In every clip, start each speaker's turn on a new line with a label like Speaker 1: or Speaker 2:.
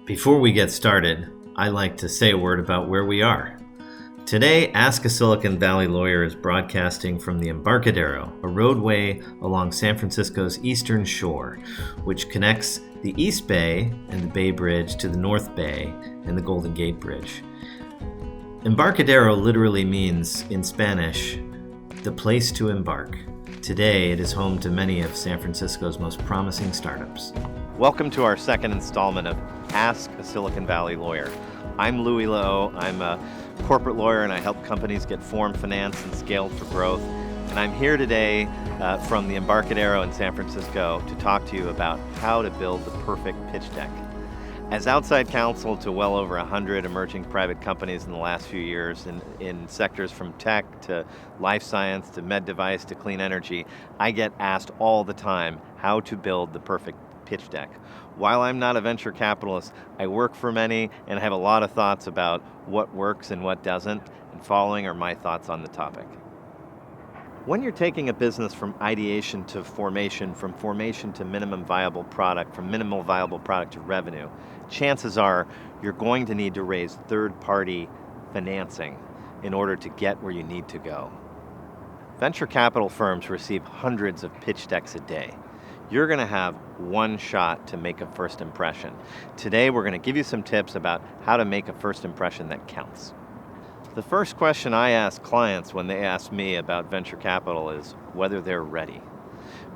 Speaker 1: Before we get started, I like to say a word about where we are. Today, Ask a Silicon Valley Lawyer is broadcasting from the Embarcadero, a roadway along San Francisco's eastern shore, which connects the East Bay and the Bay Bridge to the North Bay and the Golden Gate Bridge. Embarcadero literally means, in Spanish, the place to embark. Today, it is home to many of San Francisco's most promising startups. Welcome to our second installment of Ask a Silicon Valley Lawyer. I'm Louis Lehot. I'm a corporate lawyer and I help companies get formed, financed, and scaled for growth. And I'm here today from the Embarcadero in San Francisco to talk to you about how to build the perfect pitch deck. As outside counsel to well over 100 emerging private companies in the last few years in sectors from tech to life science to med device to clean energy, I get asked all the time how to build the perfect pitch deck. While I'm not a venture capitalist, I work for many and I have a lot of thoughts about what works and what doesn't, and following are my thoughts on the topic. When you're taking a business from ideation to formation, from formation to minimum viable product, from minimal viable product to revenue, chances are you're going to need to raise third-party financing in order to get where you need to go. Venture capital firms receive hundreds of pitch decks a day. You're going to have one shot to make a first impression. Today, we're going to give you some tips about how to make a first impression that counts. The first question I ask clients when they ask me about venture capital is whether they're ready.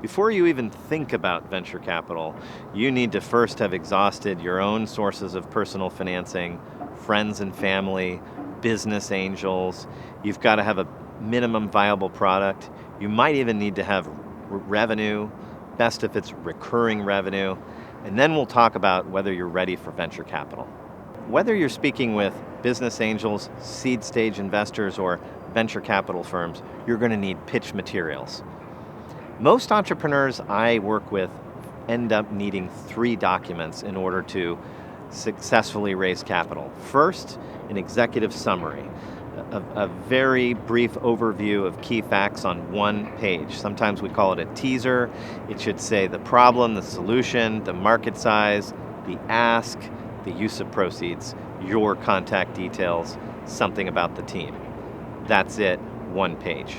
Speaker 1: Before you even think about venture capital, you need to first have exhausted your own sources of personal financing, friends and family, business angels. You've got to have a minimum viable product. You might even need to have revenue, best if it's recurring revenue, and then we'll talk about whether you're ready for venture capital. Whether you're speaking with business angels, seed stage investors, or venture capital firms, you're going to need pitch materials. Most entrepreneurs I work with end up needing 3 documents in order to successfully raise capital. First, an executive summary. A very brief overview of key facts on one page. Sometimes we call it a teaser. It should say the problem, the solution, the market size, the ask, the use of proceeds, your contact details, something about the team. That's it, one page.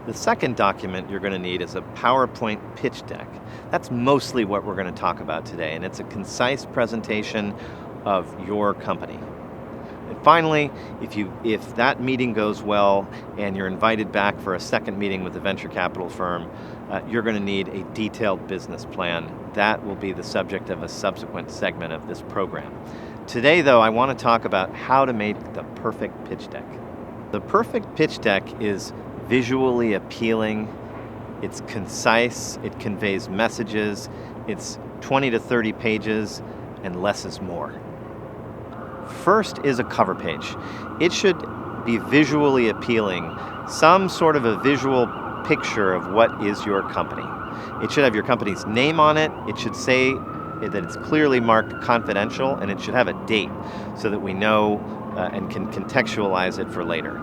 Speaker 1: The second document you're going to need is a PowerPoint pitch deck. That's mostly what we're going to talk about today, and it's a concise presentation of your company. And finally, if that meeting goes well and you're invited back for a second meeting with a venture capital firm, you're going to need a detailed business plan. That will be the subject of a subsequent segment of this program. Today, though, I want to talk about how to make the perfect pitch deck. The perfect pitch deck is visually appealing, it's concise, it conveys messages, it's 20 to 30 pages, and less is more. First is a cover page. It should be visually appealing, some sort of a visual picture of what is your company. It should have your company's name on it. It should say that it's clearly marked confidential, and it should have a date so that we know and can contextualize it for later.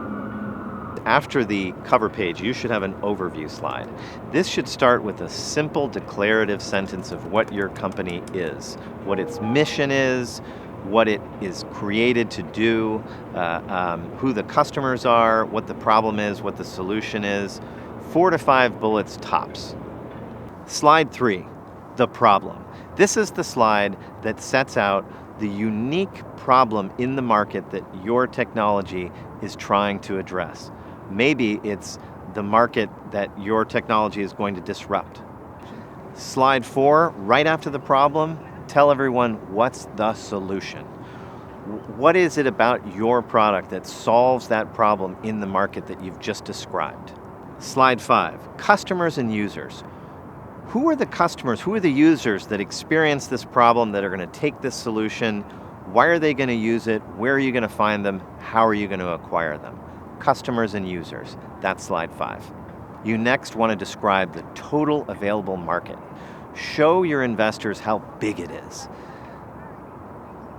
Speaker 1: After the cover page, you should have an overview slide. This should start with a simple declarative sentence of what your company is, what its mission is, what it is created to do, who the customers are, what the problem is, what the solution is. 4 to 5 bullets tops. Slide 3, the problem. This is the slide that sets out the unique problem in the market that your technology is trying to address. Maybe it's the market that your technology is going to disrupt. Slide 4, right after the problem, tell everyone what's the solution. What is it about your product that solves that problem in the market that you've just described? Slide 5, customers and users. Who are the customers, who are the users that experience this problem, that are going to take this solution? Why are they going to use it? Where are you going to find them? How are you going to acquire them? Customers and users, that's slide 5. You next want to describe the total available market. Show your investors how big it is.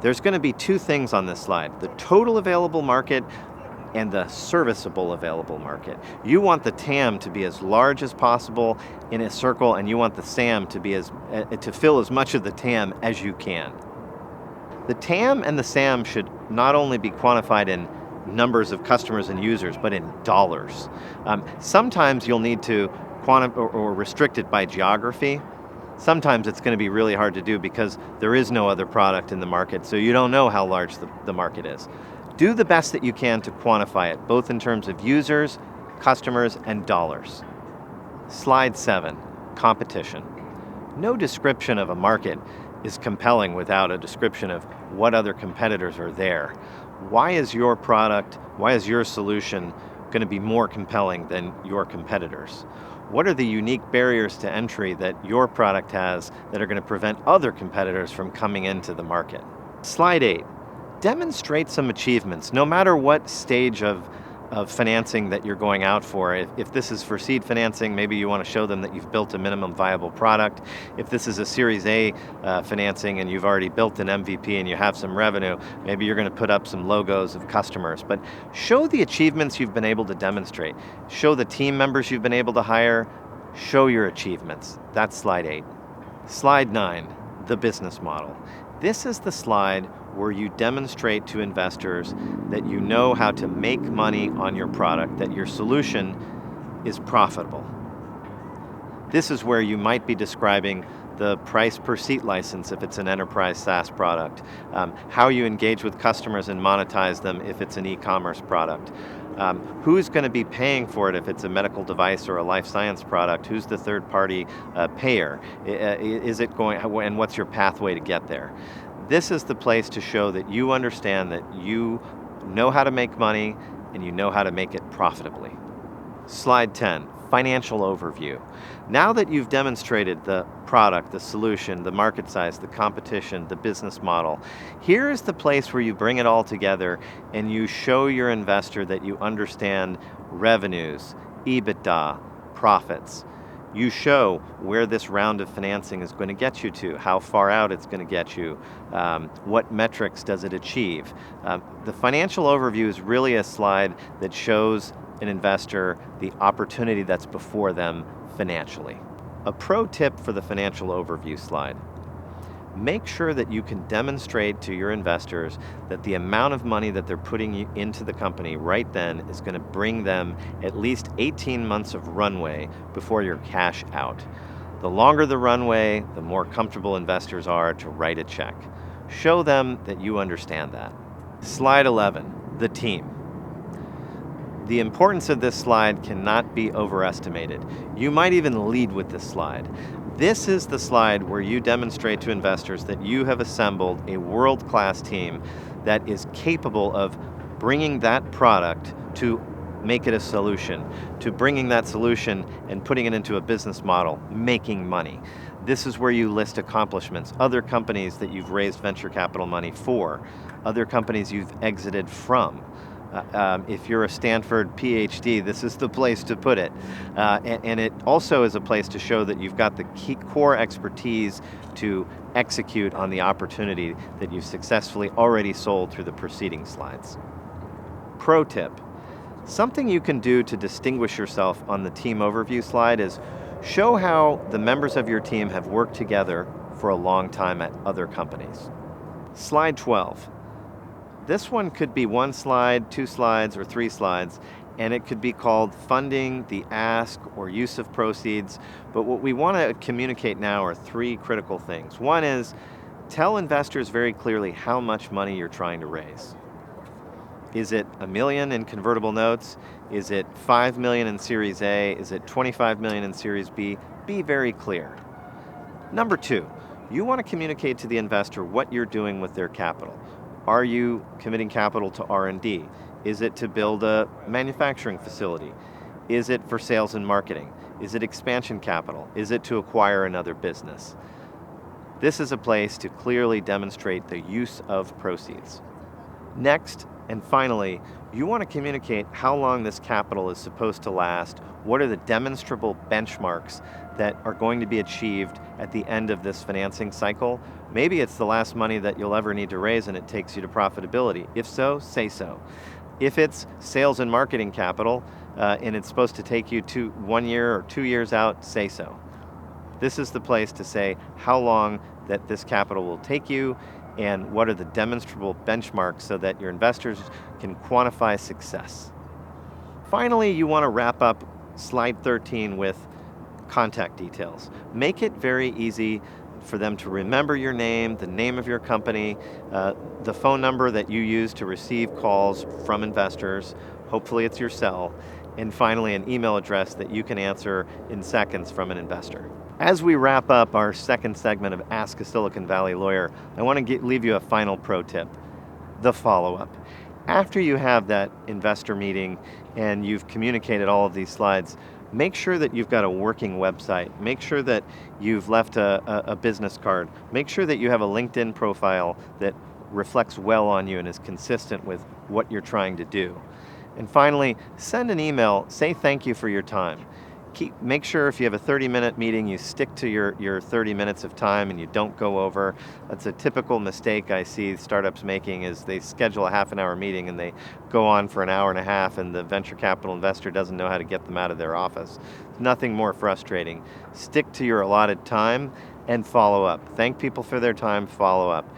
Speaker 1: There's going to be 2 things on this slide, the total available market and the serviceable available market. You want the TAM to be as large as possible in a circle, and you want the SAM to be to fill as much of the TAM as you can. The TAM and the SAM should not only be quantified in numbers of customers and users, but in dollars. Sometimes you'll need to or restrict it by geography. Sometimes it's going to be really hard to do because there is no other product in the market, so you don't know how large the market is. Do the best that you can to quantify it, both in terms of users, customers, and dollars. Slide 7, competition. No description of a market is compelling without a description of what other competitors are there. Why is your solution going to be more compelling than your competitors? What are the unique barriers to entry that your product has that are going to prevent other competitors from coming into the market? Slide 8, demonstrate some achievements, no matter what stage of financing that you're going out for. If this is for seed financing, maybe you want to show them that you've built a minimum viable product. If this is a Series A financing and you've already built an MVP and you have some revenue, maybe you're going to put up some logos of customers. But show the achievements you've been able to demonstrate. Show the team members you've been able to hire. Show your achievements. That's slide 8. Slide 9, the business model. This is the slide where you demonstrate to investors that you know how to make money on your product, that your solution is profitable. This is where you might be describing the price per seat license if it's an enterprise SaaS product, how you engage with customers and monetize them if it's an e-commerce product, who's going to be paying for it if it's a medical device or a life science product, who's the third-party payer, and what's your pathway to get there. This is the place to show that you understand that you know how to make money and you know how to make it profitably. Slide 10, financial overview. Now that you've demonstrated the product, the solution, the market size, the competition, the business model, here is the place where you bring it all together and you show your investor that you understand revenues, EBITDA, profits. You show where this round of financing is going to get you to, how far out it's going to get you, what metrics does it achieve. The financial overview is really a slide that shows an investor the opportunity that's before them financially. A pro tip for the financial overview slide. Make sure that you can demonstrate to your investors that the amount of money that they're putting into the company right then is going to bring them at least 18 months of runway before you're cash out. The longer the runway, the more comfortable investors are to write a check. Show them that you understand that. Slide 11, the team. The importance of this slide cannot be overestimated. You might even lead with this slide. This is the slide where you demonstrate to investors that you have assembled a world-class team that is capable of bringing that product to make it a solution, to bringing that solution and putting it into a business model, making money. This is where you list accomplishments, other companies that you've raised venture capital money for, other companies you've exited from. If you're a Stanford PhD, this is the place to put it. And it also is a place to show that you've got the key core expertise to execute on the opportunity that you've successfully already sold through the preceding slides. Pro tip, something you can do to distinguish yourself on the team overview slide is show how the members of your team have worked together for a long time at other companies. Slide 12. This one could be 1 slide, 2 slides, or 3 slides, and it could be called funding, the ask, or use of proceeds. But what we want to communicate now are 3 critical things. One is, tell investors very clearly how much money you're trying to raise. Is it $1 million in convertible notes? Is it $5 million in Series A? Is it $25 million in Series B? Be very clear. Number 2, you want to communicate to the investor what you're doing with their capital. Are you committing capital to R&D? Is it to build a manufacturing facility? Is it for sales and marketing? Is it expansion capital? Is it to acquire another business? This is a place to clearly demonstrate the use of proceeds. Next, and finally, you want to communicate how long this capital is supposed to last. What are the demonstrable benchmarks that are going to be achieved at the end of this financing cycle? Maybe it's the last money that you'll ever need to raise and it takes you to profitability. If so, say so. If it's sales and marketing capital and it's supposed to take you to 1 year or 2 years out, say so. This is the place to say how long that this capital will take you and what are the demonstrable benchmarks so that your investors can quantify success. Finally, you want to wrap up slide 13 with contact details. Make it very easy for them to remember your name, the name of your company, the phone number that you use to receive calls from investors. Hopefully it's your cell. And finally, an email address that you can answer in seconds from an investor. As we wrap up our second segment of Ask a Silicon Valley Lawyer, I want to leave you a final pro tip: the follow-up. After you have that investor meeting and you've communicated all of these slides, make sure that you've got a working website. Make sure that you've left a business card. Make sure that you have a LinkedIn profile that reflects well on you and is consistent with what you're trying to do. And finally, send an email, say thank you for your time. Make sure if you have a 30-minute meeting, you stick to your 30 minutes of time and you don't go over. That's a typical mistake I see startups making, is they schedule a half an hour meeting and they go on for an hour and a half, and the venture capital investor doesn't know how to get them out of their office. Nothing more frustrating. Stick to your allotted time and follow up. Thank people for their time, follow up.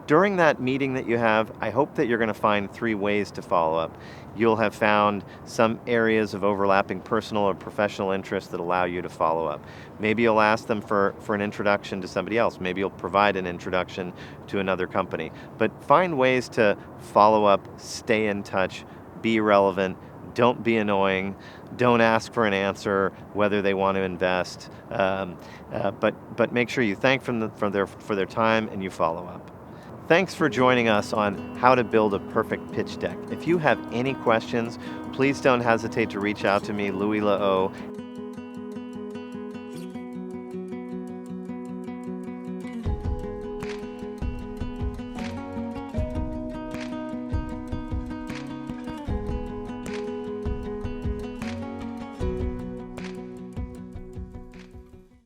Speaker 1: During that meeting that you have, I hope that you're going to find 3 ways to follow up. You'll have found some areas of overlapping personal or professional interest that allow you to follow up. Maybe you'll ask them for an introduction to somebody else. Maybe you'll provide an introduction to another company. But find ways to follow up, stay in touch, be relevant, don't be annoying, don't ask for an answer whether they want to invest, but make sure you thank for their time and you follow up. Thanks for joining us on how to build a perfect pitch deck. If you have any questions, please don't hesitate to reach out to me, Louis Lehot,